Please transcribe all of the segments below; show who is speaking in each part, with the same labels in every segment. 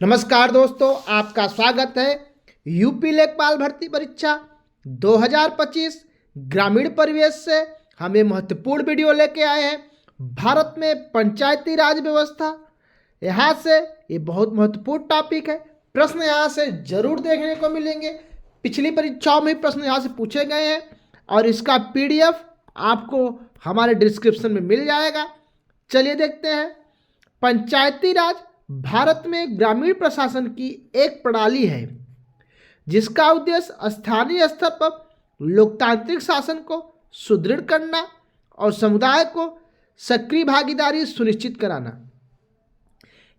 Speaker 1: नमस्कार दोस्तों, आपका स्वागत है यूपी लेखपाल भर्ती परीक्षा 2025 ग्रामीण परिवेश से हम ये महत्वपूर्ण वीडियो लेके आए हैं। भारत में पंचायती राज व्यवस्था, यहाँ से ये बहुत महत्वपूर्ण टॉपिक है। प्रश्न यहाँ से जरूर देखने को मिलेंगे। पिछली परीक्षाओं में प्रश्न यहाँ से पूछे गए हैं और इसका PDF आपको हमारे डिस्क्रिप्शन में मिल जाएगा। चलिए देखते हैं। पंचायती राज भारत में ग्रामीण प्रशासन की एक प्रणाली है जिसका उद्देश्य स्थानीय स्तर पर लोकतांत्रिक शासन को सुदृढ़ करना और समुदाय को सक्रिय भागीदारी सुनिश्चित कराना।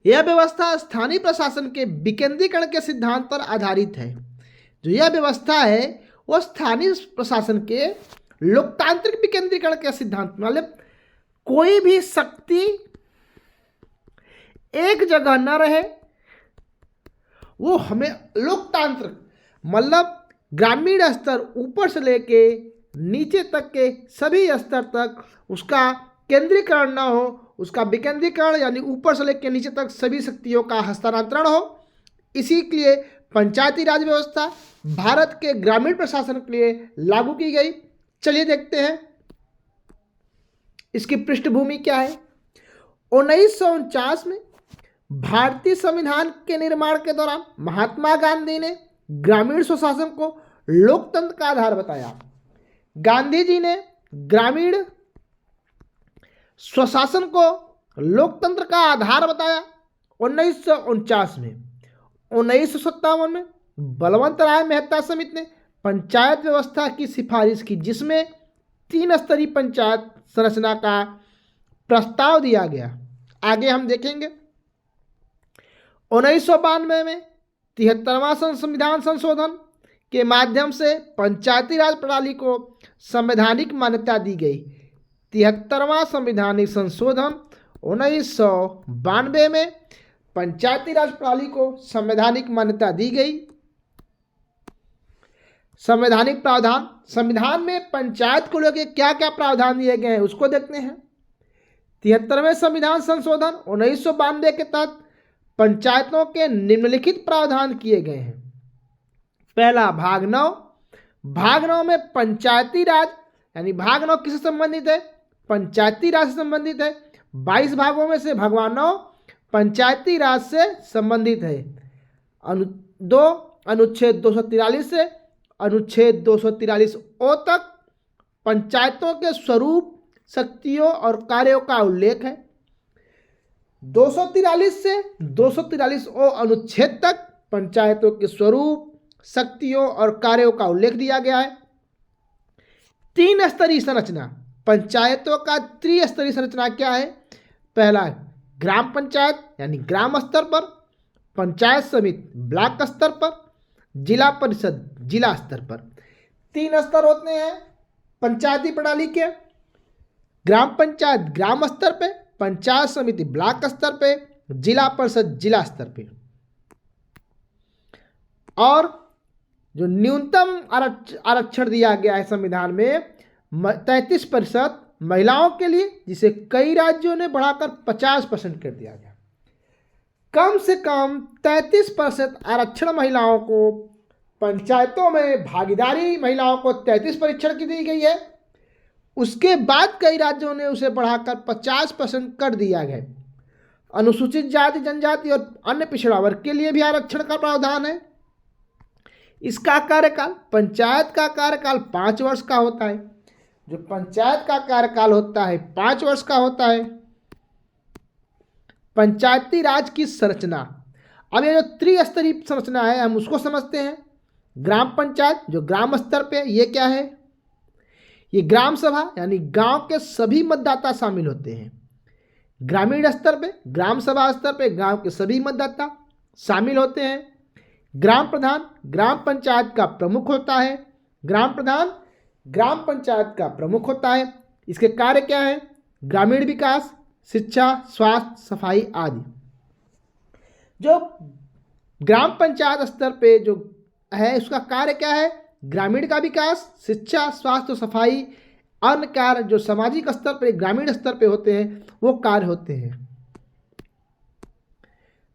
Speaker 1: यह व्यवस्था स्थानीय प्रशासन के विकेंद्रीकरण के सिद्धांत पर आधारित है। जो यह व्यवस्था है वह स्थानीय प्रशासन के लोकतांत्रिक विकेंद्रीकरण के सिद्धांत, मतलब कोई भी शक्ति एक जगह न रहे, वो हमें लोकतांत्र मतलब ग्रामीण स्तर ऊपर से लेके नीचे तक के सभी स्तर तक उसका केंद्रीकरण ना हो, उसका विकेंद्रीकरण यानी ऊपर से लेकर नीचे तक सभी शक्तियों का हस्तांतरण हो। इसी के लिए पंचायती राज व्यवस्था भारत के ग्रामीण प्रशासन के लिए लागू की गई। चलिए देखते हैं इसकी पृष्ठभूमि क्या है। 1949 में भारतीय संविधान के निर्माण के दौरान महात्मा गांधी ने ग्रामीण स्वशासन को लोकतंत्र का आधार बताया। गांधी जी ने ग्रामीण स्वशासन को लोकतंत्र का आधार बताया 1949 में। 1957 में बलवंत राय मेहता समिति ने पंचायत व्यवस्था की सिफारिश की, जिसमें 3 स्तरीय पंचायत संरचना का प्रस्ताव दिया गया। आगे हम देखेंगे। 1992 में 73वां संविधान संशोधन के माध्यम से पंचायती राज प्रणाली को संवैधानिक मान्यता दी गई। 73वां संवैधानिक संशोधन 1992 में पंचायती राज प्रणाली को संवैधानिक मान्यता दी गई। संवैधानिक प्रावधान, संविधान में पंचायत को लेकर क्या क्या प्रावधान दिए गए हैं उसको देखते हैं। 73वें संविधान संशोधन 1992 के तहत पंचायतों के निम्नलिखित प्रावधान किए गए हैं। पहला, भाग 9। भाग 9 में पंचायती राज यानी भाग 9 किससे संबंधित है? पंचायती राज से संबंधित है। 22 भागों में से भाग 9 पंचायती राज से संबंधित है। अनुच्छेद 243 से अनुच्छेद 243 ओ तक पंचायतों के स्वरूप, शक्तियों और कार्यों का उल्लेख है। 243 से 243 ओ अनुच्छेद तक पंचायतों के स्वरूप, शक्तियों और कार्यों का उल्लेख दिया गया है। 3 स्तरीय संरचना, पंचायतों का त्रिस्तरीय संरचना क्या है? पहला, ग्राम पंचायत यानी ग्राम स्तर पर, पंचायत समिति ब्लॉक स्तर पर, जिला परिषद जिला स्तर पर। 3 स्तर होते हैं पंचायती प्रणाली के। ग्राम पंचायत ग्राम स्तर पे, पंचायत समिति ब्लॉक स्तर पे, जिला परिषद जिला स्तर पे। और जो न्यूनतम आरक्षण दिया गया है संविधान में 33% महिलाओं के लिए, जिसे कई राज्यों ने बढ़ाकर 50% कर दिया गया। कम से कम 33% आरक्षण महिलाओं को पंचायतों में भागीदारी महिलाओं को 33 परीक्षण की दी गई है। उसके बाद कई राज्यों ने उसे बढ़ाकर 50% कर दिया गया। अनुसूचित जाति, जनजाति और अन्य पिछड़ा वर्ग के लिए भी आरक्षण का प्रावधान है। इसका कार्यकाल, पंचायत का कार्यकाल 5 वर्ष का होता है। जो पंचायत का कार्यकाल होता है 5 वर्ष का होता है। पंचायती राज की संरचना, अब ये जो त्रिस्तरीय संरचना है हम उसको समझते हैं। ग्राम पंचायत जो ग्राम स्तर पे, ये क्या है? ये ग्राम सभा यानी गांव के सभी मतदाता शामिल होते हैं। ग्रामीण स्तर पे, ग्राम सभा स्तर पे गांव के सभी मतदाता शामिल होते हैं। ग्राम प्रधान ग्राम पंचायत का प्रमुख होता है। ग्राम प्रधान ग्राम पंचायत का प्रमुख होता है। इसके कार्य क्या है? ग्रामीण विकास, शिक्षा, स्वास्थ्य, सफाई आदि। जो ग्राम पंचायत स्तर पे जो है उसका कार्य क्या है? ग्रामीण का विकास, शिक्षा, स्वास्थ्य, सफाई, अन्य कार्य जो सामाजिक स्तर पर ग्रामीण स्तर पे होते हैं वो कार्य होते हैं।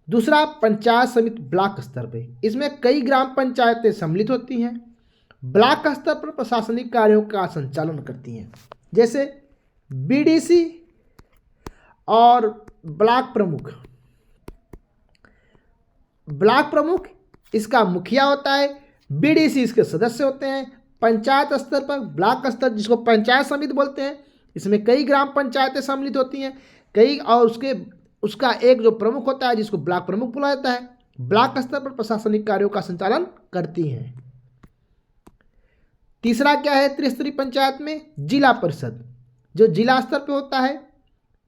Speaker 1: दूसरा पंचायत समिति ब्लॉक स्तर पे, इसमें कई ग्राम पंचायतें सम्मिलित होती हैं, ब्लॉक स्तर पर प्रशासनिक कार्यों का संचालन करती हैं, जैसे बीडीसी और ब्लॉक प्रमुख। ब्लॉक प्रमुख इसका मुखिया होता है, बीडीसी इसके सदस्य होते हैं। पंचायत स्तर पर ब्लॉक स्तर, जिसको पंचायत समिति बोलते हैं, इसमें कई ग्राम पंचायतें सम्मिलित होती हैं, कई, और उसका एक जो प्रमुख होता है जिसको ब्लॉक प्रमुख बोला जाता है, ब्लॉक स्तर पर प्रशासनिक कार्यों का संचालन करती हैं। तीसरा क्या है त्रिस्तरीय पंचायत में? जिला परिषद, जो जिला स्तर पर होता है,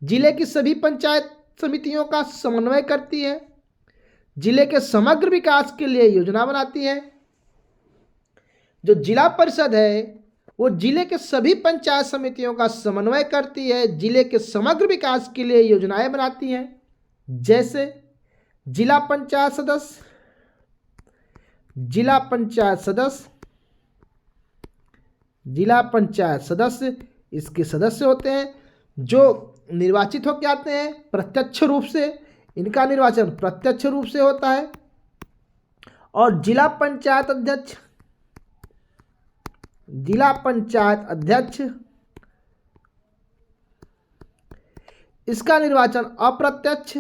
Speaker 1: जिले की सभी पंचायत समितियों का समन्वय करती है, जिले के समग्र विकास के लिए योजना बनाती है। जो जिला परिषद है वो जिले के सभी पंचायत समितियों का समन्वय करती है, जिले के समग्र विकास के लिए योजनाएं बनाती हैं, जैसे जिला पंचायत सदस्य, जिला पंचायत सदस्य इसके सदस्य होते हैं जो निर्वाचित होकर आते हैं प्रत्यक्ष रूप से, इनका निर्वाचन प्रत्यक्ष रूप से होता है। और जिला पंचायत अध्यक्ष इसका निर्वाचन अप्रत्यक्ष,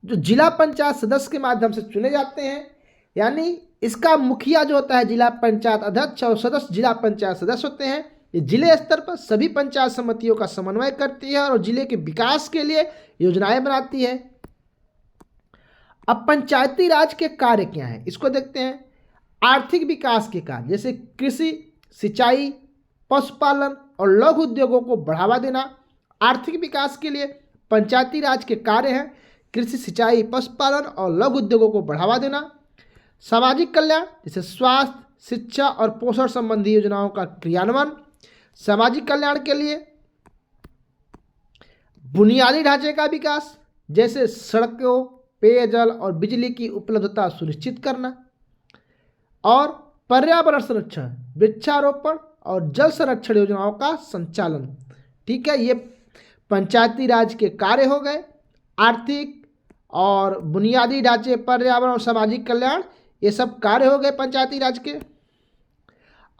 Speaker 1: जो जिला पंचायत सदस्य के माध्यम से चुने जाते हैं, यानी इसका मुखिया जो होता है जिला पंचायत अध्यक्ष और सदस्य जिला पंचायत सदस्य होते हैं। ये जिले स्तर पर सभी पंचायत समितियों का समन्वय करती है और जिले के विकास के लिए योजनाएं बनाती है। अब पंचायती राज के कार्य क्या हैं इसको देखते हैं। आर्थिक विकास के कार्य, जैसे कृषि, सिंचाई, पशुपालन और लघु उद्योगों को बढ़ावा देना आर्थिक विकास के लिए पंचायती राज के कार्य हैं। कृषि, सिंचाई, पशुपालन और लघु उद्योगों को बढ़ावा देना। सामाजिक कल्याण, जैसे स्वास्थ्य, शिक्षा और पोषण संबंधी योजनाओं का क्रियान्वयन। सामाजिक कल्याण के लिए बुनियादी ढांचे का विकास, जैसे सड़कों, पेयजल और बिजली की उपलब्धता सुनिश्चित करना। और पर्यावरण संरक्षण, वृक्षारोपण और जल संरक्षण योजनाओं का संचालन। ठीक है, ये पंचायती राज के कार्य हो गए। आर्थिक और बुनियादी ढांचे, पर्यावरण और सामाजिक कल्याण, ये सब कार्य हो गए पंचायती राज के।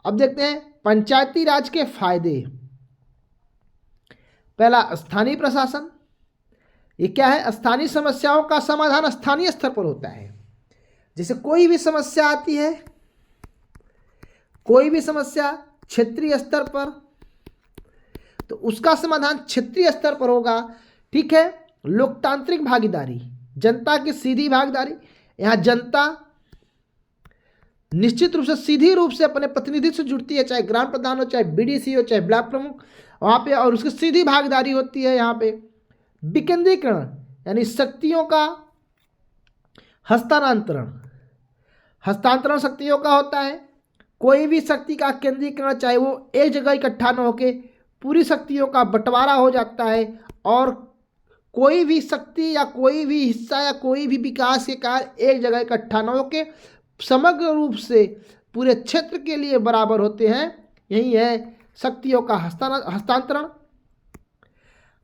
Speaker 1: अब देखते हैं पंचायती राज के फायदे। पहला, स्थानीय प्रशासन। ये क्या है? स्थानीय समस्याओं का समाधान स्थानीय स्तर पर होता है। जैसे कोई भी समस्या आती है, कोई भी समस्या क्षेत्रीय स्तर पर, तो उसका समाधान क्षेत्रीय स्तर पर होगा। ठीक है। लोकतांत्रिक भागीदारी, जनता की सीधी भागीदारी। यहाँ जनता निश्चित रूप से सीधी रूप से अपने प्रतिनिधि से जुड़ती है, चाहे ग्राम प्रधान हो, चाहे बीडीसी हो, चाहे ब्लॉक प्रमुख, वहाँ पे, और उसकी सीधी भागीदारी होती है। यहाँ पे विकेंद्रीकरण, यानी शक्तियों का हस्तांतरण शक्तियों का होता है। कोई भी शक्ति का केंद्रीकरण, चाहे वो एक जगह इकट्ठा न होके पूरी शक्तियों का बंटवारा हो जाता है, और कोई भी शक्ति या कोई भी हिस्सा या कोई भी विकास के कार्य एक जगह इकट्ठा न होके समग्र रूप से पूरे क्षेत्र के लिए बराबर होते हैं। यही है शक्तियों का हस्तांतरण।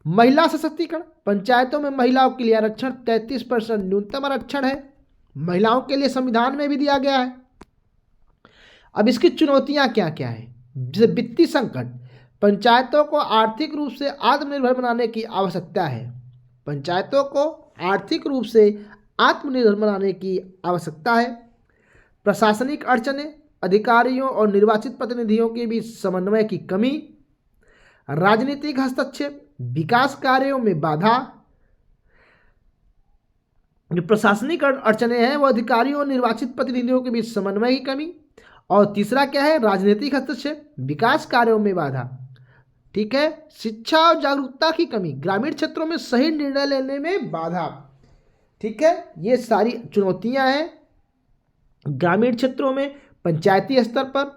Speaker 1: महिला सशक्तिकरण, पंचायतों में महिलाओं के लिए आरक्षण 33% न्यूनतम आरक्षण है, महिलाओं के लिए संविधान में भी दिया गया है। अब इसकी चुनौतियां क्या क्या है? जैसे वित्तीय संकट, पंचायतों को आर्थिक रूप से आत्मनिर्भर बनाने की आवश्यकता है। पंचायतों को आर्थिक रूप से आत्मनिर्भर बनाने की आवश्यकता है। प्रशासनिक अड़चनें, अधिकारियों और निर्वाचित प्रतिनिधियों के बीच समन्वय की कमी। राजनीतिक हस्तक्षेप, विकास कार्यों में बाधा। जो प्रशासनिक अड़चनें हैं वो अधिकारियों और निर्वाचित प्रतिनिधियों के बीच समन्वय की कमी। और तीसरा क्या है? राजनीतिक हस्तक्षेप, विकास कार्यों में बाधा। ठीक है। शिक्षा और जागरूकता की कमी, ग्रामीण क्षेत्रों में सही निर्णय लेने में बाधा। ठीक है, ये सारी चुनौतियां हैं ग्रामीण क्षेत्रों में पंचायती स्तर पर।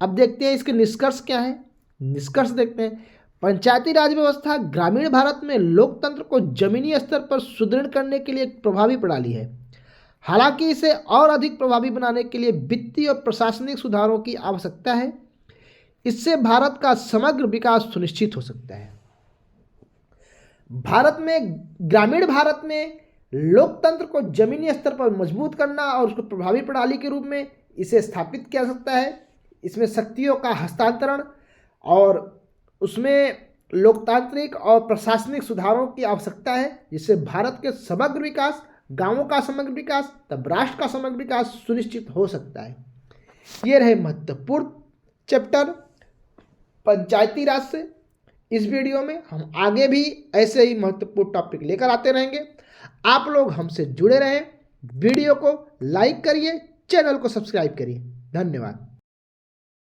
Speaker 1: अब देखते हैं इसके निष्कर्ष क्या है। निष्कर्ष देखते हैं। पंचायती राज व्यवस्था ग्रामीण भारत में लोकतंत्र को जमीनी स्तर पर सुदृढ़ करने के लिए एक प्रभावी प्रणाली है। हालांकि इसे और अधिक प्रभावी बनाने के लिए वित्तीय और प्रशासनिक सुधारों की आवश्यकता है। इससे भारत का समग्र विकास सुनिश्चित हो सकता है। ग्रामीण भारत में लोकतंत्र को जमीनी स्तर पर मजबूत करना और उसको प्रभावी प्रणाली के रूप में इसे स्थापित किया जा सकता है। इसमें शक्तियों का हस्तांतरण और उसमें लोकतांत्रिक और प्रशासनिक सुधारों की आवश्यकता है, जिससे भारत के समग्र विकास, गांवों का समग्र विकास, तब राष्ट्र का समग्र विकास सुनिश्चित हो सकता है। ये रहे महत्वपूर्ण चैप्टर पंचायती राज से। इस वीडियो में हम आगे भी ऐसे ही महत्वपूर्ण टॉपिक लेकर आते रहेंगे। आप लोग हमसे जुड़े रहें, वीडियो को लाइक करिए, चैनल को सब्सक्राइब करिए। धन्यवाद।